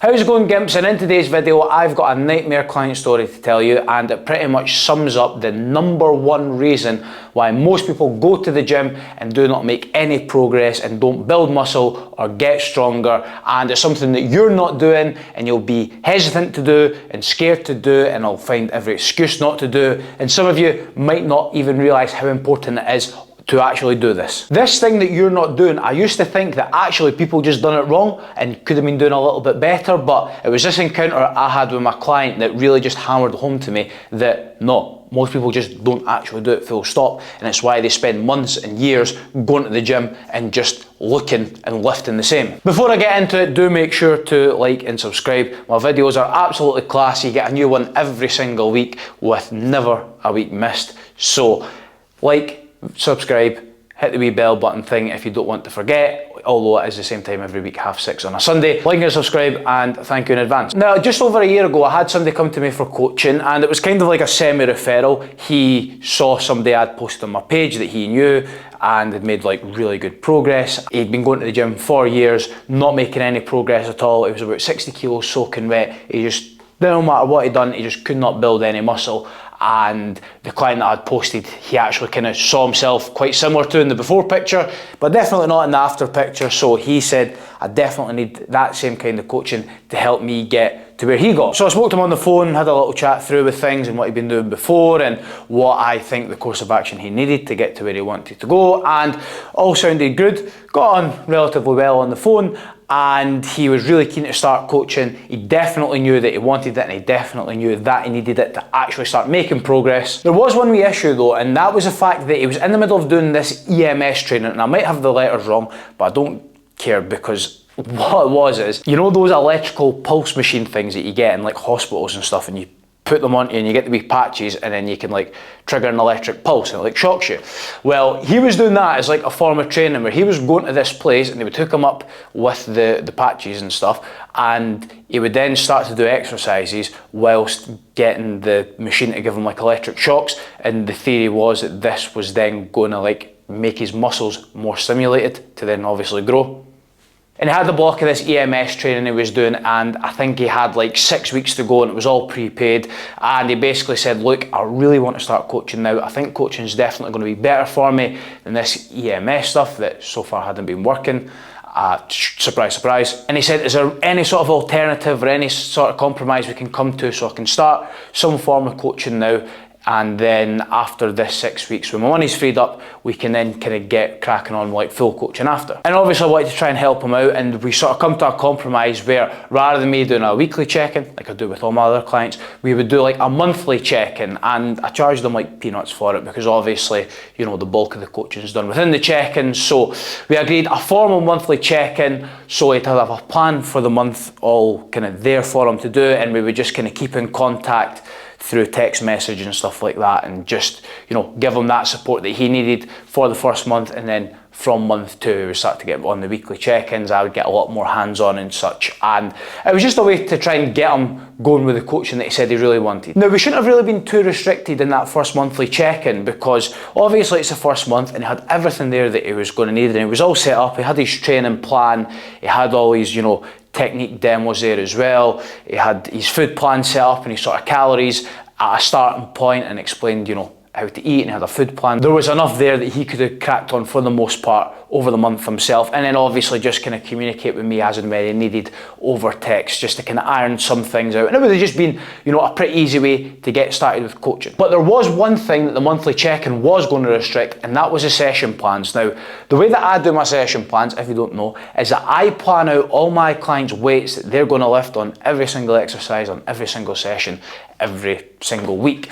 How's it going, Gimps? And in today's video, I've got a nightmare client story to tell you, and it pretty much sums up the #1 reason why most people go to the gym and do not make any progress and don't build muscle or get stronger. And it's something that you're not doing and you'll be hesitant to do and scared to do, and I'll find every excuse not to do. And some of you might not even realize how important it is to actually do this. This thing that you're not doing, I used to think that actually people just done it wrong and could have been doing a little bit better, but it was this encounter I had with my client that really just hammered home to me that no, most people just don't actually do it, full stop, and it's why they spend months and years going to the gym and just looking and lifting the same. Before I get into it, do make sure to like and subscribe. My videos are absolutely classy. You get a new one every single week with never a week missed. So like, subscribe, hit the wee bell button thing if you don't want to forget, although it is the same time every week, 6:30 on a Sunday. Like and subscribe, and thank you in advance. Now, just over a year ago, I had somebody come to me for coaching, and it was kind of like a semi-referral. He saw somebody I'd posted on my page that he knew and had made like really good progress. He'd been going to the gym for years, not making any progress at all. He was about 60 kilos soaking wet. He just, no matter what he'd done, he just could not build any muscle. And the client that I'd posted, he actually kind of saw himself quite similar to in the before picture, but definitely not in the after picture. So he said, I definitely need that same kind of coaching to help me get to where he got. So I spoke to him on the phone, had a little chat through with things and what he'd been doing before and what I think the course of action he needed to get to where he wanted to go, and all sounded good. Got on relatively well on the phone, and he was really keen to start coaching. He definitely knew that he wanted it, and he definitely knew that he needed it to actually start making progress. There was one wee issue though, and that was the fact that he was in the middle of doing this EMS training, and I might have the letters wrong, but I don't care, because what it was is, you know those electrical pulse machine things that you get in like hospitals and stuff, and you put them on you and you get the wee patches, and then you can like trigger an electric pulse and it like shocks you. Well, he was doing that as like a form of training, where he was going to this place and they would hook him up with the patches and stuff, and he would then start to do exercises whilst getting the machine to give him like electric shocks, and the theory was that this was then going to like make his muscles more stimulated to then obviously grow. And he had the block of this EMS training he was doing, and I think he had like 6 weeks to go, and it was all prepaid. And he basically said, look, I really want to start coaching now. I think coaching is definitely going to be better for me than this EMS stuff that so far hadn't been working. Surprise, surprise. And he said, is there any sort of alternative or any sort of compromise we can come to so I can start some form of coaching now? And then after this 6 weeks, when my money's freed up, we can then kind of get cracking on like full coaching after. And obviously I wanted to try and help him out, and we sort of come to a compromise where rather than me doing a weekly check-in, like I do with all my other clients, we would do like a monthly check-in, and I charged them like peanuts for it, because obviously, you know, the bulk of the coaching is done within the check-in. So we agreed a formal monthly check-in, so he'd have a plan for the month all kind of there for him to do, and we would just kind of keep in contact through text message and stuff like that, and just, you know, give him that support that he needed for the first month. And then from month 2 we would start to get on the weekly check-ins. I would get a lot more hands-on and such, and it was just a way to try and get him going with the coaching that he said he really wanted. Now, we shouldn't have really been too restricted in that first monthly check-in, because obviously it's the first month and he had everything there that he was going to need, and he was all set up. He had his training plan, he had all his, you know, technique demos there as well. He had his food plan set up and his sort of calories at a starting point, and explained, you know, how to eat, and he had a food plan. There was enough there that he could have cracked on for the most part over the month himself, and then obviously just kind of communicate with me as and when he needed over text, just to kind of iron some things out. And it would have just been, you know, a pretty easy way to get started with coaching. But there was one thing that the monthly check-in was going to restrict, and that was the session plans. Now, the way that I do my session plans, if you don't know, is that I plan out all my clients' weights that they're going to lift on every single exercise, on every single session, every single week.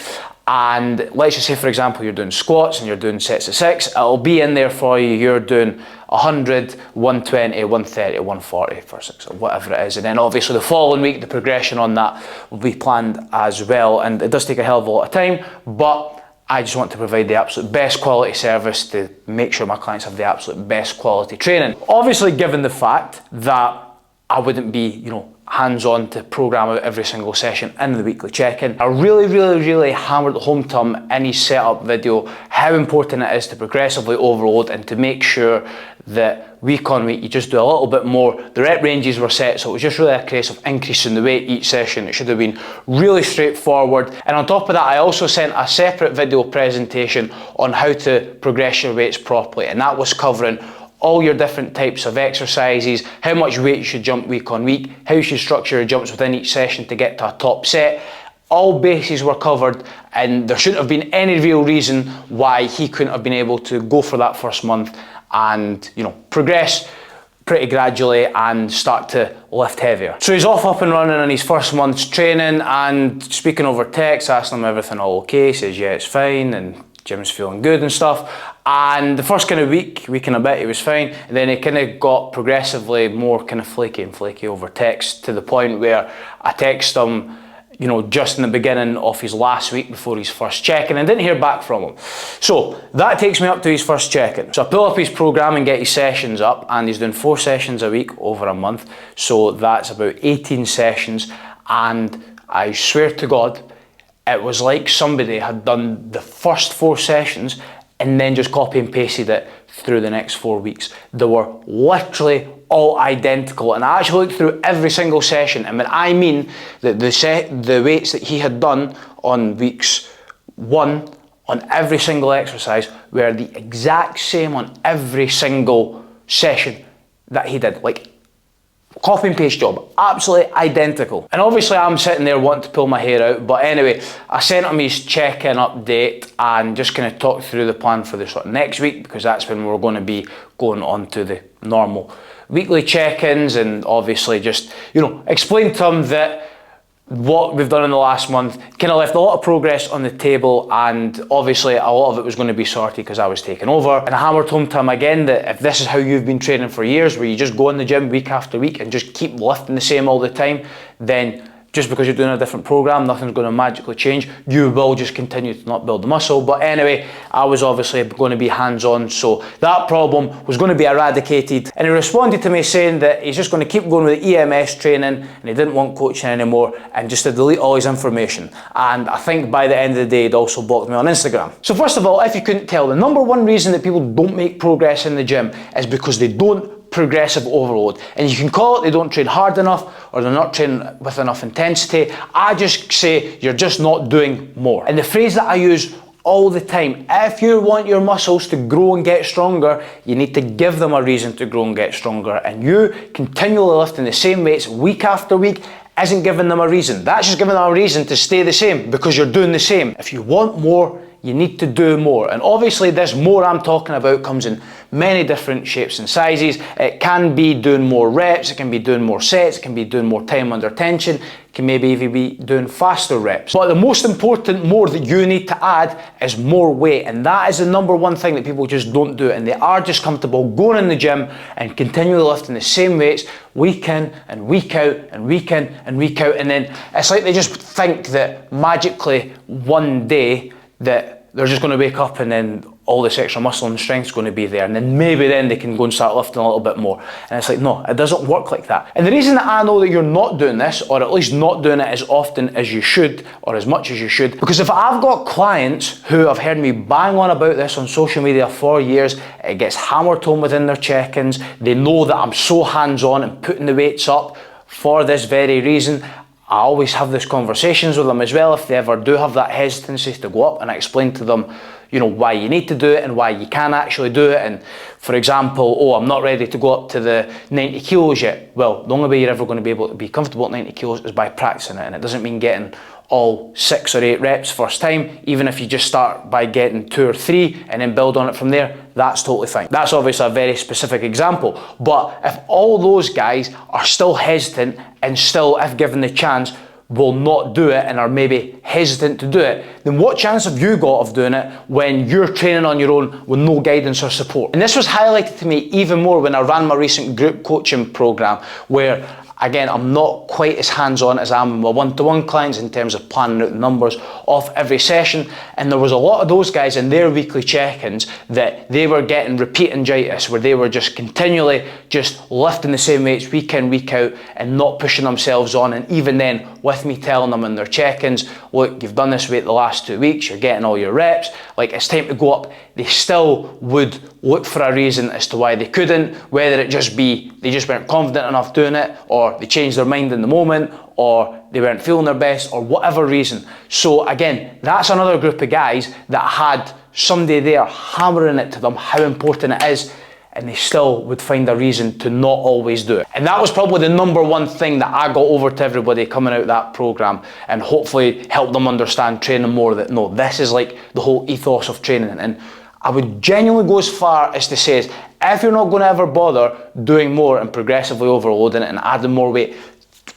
And let's just say, for example, you're doing squats and you're doing sets of 6, it'll be in there for you. You're doing 100, 120, 130, 140 for 6, or whatever it is. And then obviously the following week, the progression on that will be planned as well. And it does take a hell of a lot of time, but I just want to provide the absolute best quality service to make sure my clients have the absolute best quality training. Obviously, given the fact that I wouldn't be, you know, hands-on to program out every single session in the weekly check-in. I really hammered home to him in his setup video how important it is to progressively overload and to make sure that week on week you just do a little bit more. The rep ranges were set, so it was just really a case of increasing the weight each session. It should have been really straightforward. And on top of that, I also sent a separate video presentation on how to progress your weights properly, and that was covering all your different types of exercises, how much weight you should jump week on week, how you should structure your jumps within each session to get to a top set. All bases were covered, and there shouldn't have been any real reason why he couldn't have been able to go for that first month and, you know, progress pretty gradually and start to lift heavier. So he's off up and running on his first month's training, and speaking over text, asking him everything all okay. He says yeah, it's fine, and gym's feeling good and stuff. And the first kind of week and a bit, he was fine, and then he kind of got progressively more kind of flaky over text, to the point where I texted him, you know, just in the beginning of his last week before his first check-in, and didn't hear back from him. So that takes me up to his first check-in. So I pull up his program and get his sessions up, and he's doing 4 sessions a week over a month. So that's about 18 sessions, and I swear to God, it was like somebody had done the first 4 sessions and then just copy and pasted it through the next 4 weeks. They were literally all identical, and I actually looked through every single session, and when I mean that the weights that he had done on weeks 1 on every single exercise were the exact same on every single session that he did. Like, copy and paste job, absolutely identical. And obviously I'm sitting there wanting to pull my hair out, but anyway, I sent him his check-in update and just kind of talked through the plan for the sort of next week, because that's when we're going to be going on to the normal weekly check-ins, and obviously just, you know, explain to him that what we've done in the last month kind of left a lot of progress on the table, and obviously a lot of it was going to be sorted because I was taking over. And I hammered home to him again that if this is how you've been training for years, where you just go in the gym week after week and just keep lifting the same all the time, then just because you're doing a different program, nothing's going to magically change. You will just continue to not build the muscle. But anyway, I was obviously going to be hands-on, so that problem was going to be eradicated. And he responded to me saying that he's just going to keep going with the EMS training, and he didn't want coaching anymore, and just to delete all his information. And I think by the end of the day, he'd also blocked me on Instagram. So first of all, if you couldn't tell, the number one reason that people don't make progress in the gym is because they don't progressive overload. And you can call it they don't train hard enough, or they're not training with enough intensity. I just say you're just not doing more. And the phrase that I use all the time, if you want your muscles to grow and get stronger, you need to give them a reason to grow and get stronger. And you continually lifting the same weights week after week isn't giving them a reason. That's just giving them a reason to stay the same, because you're doing the same. If you want more, you need to do more. And obviously this more I'm talking about comes in many different shapes and sizes. It can be doing more reps, it can be doing more sets, it can be doing more time under tension, it can maybe even be doing faster reps. But the most important more that you need to add is more weight, and that is the number one thing that people just don't do, and they are just comfortable going in the gym and continually lifting the same weights week in and week out and week in and week out, and then it's like they just think that magically one day that they're just going to wake up and then all this extra muscle and strength is going to be there, and then maybe then they can go and start lifting a little bit more. And it's like, no, it doesn't work like that. And the reason that I know that you're not doing this, or at least not doing it as often as you should, or as much as you should, because if I've got clients who have heard me bang on about this on social media for years, it gets hammered home within their check-ins, they know that I'm so hands-on and putting the weights up for this very reason. I always have these conversations with them as well if they ever do have that hesitancy to go up, and I explain to them, you know, why you need to do it and why you can actually do it. And for example, oh, I'm not ready to go up to the 90 kilos yet. Well, the only way you're ever going to be able to be comfortable at 90 kilos is by practicing it, and it doesn't mean getting all 6 or 8 reps first time. Even if you just start by getting 2 or 3 and then build on it from there, that's totally fine. That's obviously a very specific example, but if all those guys are still hesitant and still, if given the chance, will not do it and are maybe hesitant to do it, then what chance have you got of doing it when you're training on your own with no guidance or support? And this was highlighted to me even more when I ran my recent group coaching program, where Again, I'm not quite as hands-on as I am with my one-to-one clients in terms of planning out the numbers of every session, and there was a lot of those guys in their weekly check-ins that they were getting repeatingitis, where they were just continually just lifting the same weights week in, week out, and not pushing themselves on. And even then, with me telling them in their check-ins, look, you've done this weight the last 2 weeks, you're getting all your reps, like it's time to go up, they still would look for a reason as to why they couldn't, whether it just be they just weren't confident enough doing it, or they changed their mind in the moment, or they weren't feeling their best, or whatever reason. So again, that's another group of guys that had somebody there hammering it to them how important it is, and they still would find a reason to not always do it. And that was probably the number one thing that I got over to everybody coming out of that program, and hopefully help them understand training more, that no, this is like the whole ethos of training. And I would genuinely go as far as to say, if you're not going to ever bother doing more and progressively overloading it and adding more weight,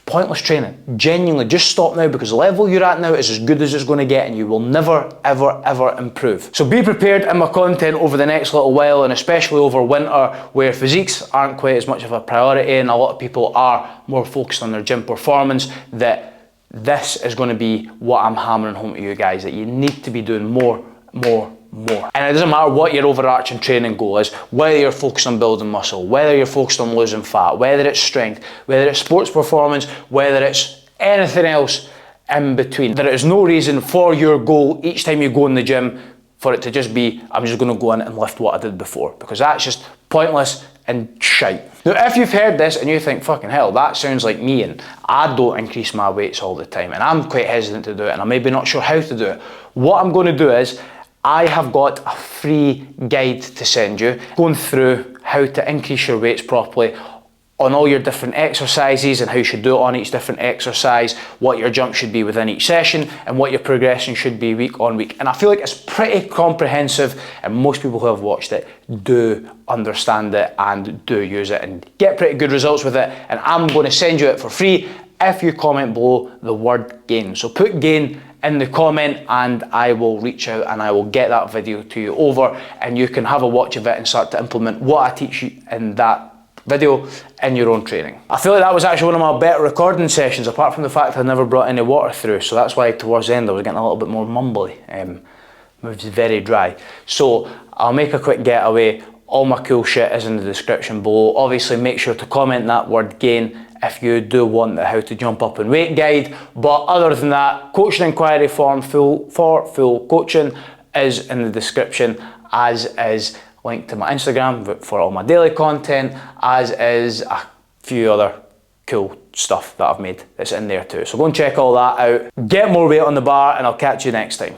pointless training. Genuinely, just stop now, because the level you're at now is as good as it's going to get, and you will never, ever, ever improve. So be prepared in my content over the next little while, and especially over winter, where physiques aren't quite as much of a priority and a lot of people are more focused on their gym performance, that this is going to be what I'm hammering home to you guys, that you need to be doing more. And it doesn't matter what your overarching training goal is, whether you're focused on building muscle, whether you're focused on losing fat, whether it's strength, whether it's sports performance, whether it's anything else in between. There is no reason for your goal each time you go in the gym for it to just be, I'm just going to go in and lift what I did before, because that's just pointless and shite. Now, if you've heard this and you think, fucking hell, that sounds like me, and I don't increase my weights all the time, and I'm quite hesitant to do it, and I'm maybe not sure how to do it, what I'm going to do is, I have got a free guide to send you, going through how to increase your weights properly on all your different exercises, and how you should do it on each different exercise, what your jump should be within each session, and what your progression should be week on week. And I feel like it's pretty comprehensive, and most people who have watched it do understand it and do use it and get pretty good results with it. And I'm going to send you it for free if you comment below the word gain. So put gain in the comment, and I will reach out and I will get that video to you over, and you can have a watch of it and start to implement what I teach you in that video in your own training. I feel like that was actually one of my better recording sessions, apart from the fact I never brought any water through, so that's why towards the end I was getting a little bit more mumbly. It was very dry. So I'll make a quick getaway. All my cool shit is in the description below. Obviously make sure to comment that word gain if you do want the how to jump up in weight guide. But other than that, coaching inquiry form for full coaching is in the description, as is link to my Instagram for all my daily content, as is a few other cool stuff that I've made that's in there too. So go and check all that out. Get more weight on the bar, and I'll catch you next time.